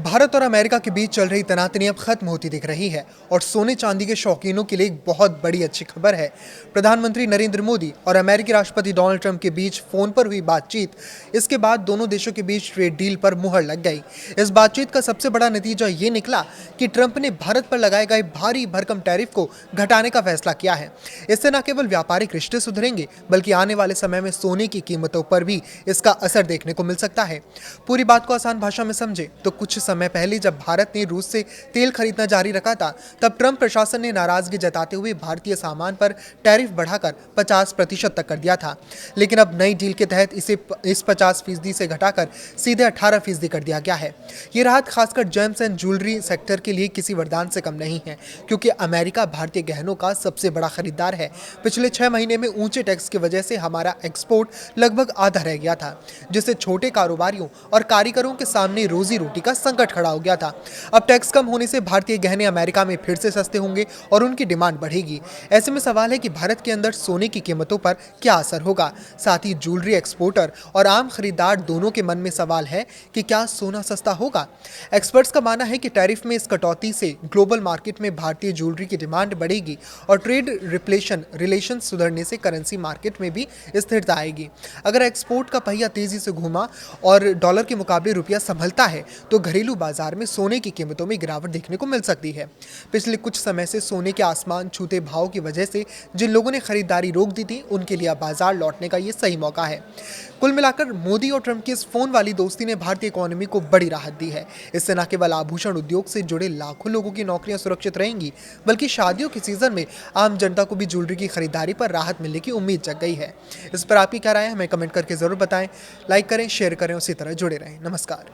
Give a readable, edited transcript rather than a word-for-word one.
भारत और अमेरिका के बीच चल रही तनातनी अब खत्म होती दिख रही है और सोने चांदी के शौकीनों के लिए एक बहुत बड़ी अच्छी खबर है। प्रधानमंत्री नरेंद्र मोदी और अमेरिकी राष्ट्रपति डोनाल्ड ट्रंप के बीच फोन पर हुई बातचीत, इसके बाद दोनों देशों के बीच ट्रेड डील पर मुहर लग गई। इस बातचीत का सबसे बड़ा नतीजा ये निकला कि ट्रंप ने भारत पर लगाए गए भारी भरकम टैरिफ को घटाने का फैसला किया है। इससे न केवल व्यापारिक रिश्ते सुधरेंगे बल्कि आने वाले समय में सोने की कीमतों पर भी इसका असर देखने को मिल सकता है। पूरी बात को आसान भाषा में समझे तो कुछ समय पहले जब भारत ने रूस से तेल खरीदना जारी रखा था, तब ट्रंप प्रशासन ने नाराजगी जताते हुए भारतीय सामान पर टैरिफ बढ़ाकर 50% तक कर दिया था। लेकिन अब नई डील के तहत इस 50% से घटाकर सीधे 18% कर दिया गया है। ये राहत खासकर जेम्स एंड ज्वेलरी सेक्टर के लिए किसी वरदान से कम नहीं है, क्योंकि अमेरिका भारतीय गहनों का सबसे बड़ा खरीदार है। पिछले 6 महीने में ऊंचे टैक्स की वजह से हमारा एक्सपोर्ट लगभग आधा रह गया था, जिससे छोटे कारोबारियों और कारीगरों के सामने रोजी रोटी का संकट खड़ा हो गया था। अब टैक्स कम होने से भारतीय गहने अमेरिका में फिर से सस्ते होंगे और उनकी डिमांड बढ़ेगी। ऐसे में सवाल है कि भारत के अंदर सोने की कीमतों पर क्या असर होगा। साथ ही ज्वेलरी एक्सपोर्टर और आम खरीदार दोनों के मन में सवाल है कि क्या सोना सस्ता होगा। एक्सपर्ट्स का मानना है कि टैरिफ में इस कटौती से ग्लोबल मार्केट में भारतीय ज्वेलरी की डिमांड बढ़ेगी और ट्रेड रिलेशन सुधरने से करेंसी मार्केट में भी स्थिरता आएगी। अगर एक्सपोर्ट का पहिया तेजी से घूमा और डॉलर के मुकाबले रुपया संभलता है तो घरेलू बाजार में सोने की कीमतों में गिरावट देखने को मिल सकती है। पिछले कुछ समय से सोने के आसमान छूते भाव की वजह से जिन लोगों ने खरीदारी रोक दी थी, उनके लिए बाजार लौटने का ये सही मौका है। कुल मिलाकर मोदी और ट्रंप की इस फोन वाली दोस्ती ने भारतीय इकोनॉमी को बड़ी राहत दी है। इससे न केवल आभूषण उद्योग से जुड़े लाखों लोगों की नौकरियां सुरक्षित रहेंगी, बल्कि शादियों के सीजन में आम जनता को भी ज्वेलरी की खरीदारी पर राहत मिलने की उम्मीद जग गई है। इस पर आपकी क्या राय है, हमें कमेंट करके जरूर बताएं। लाइक करें, शेयर करें, उसी तरह जुड़े रहें। नमस्कार।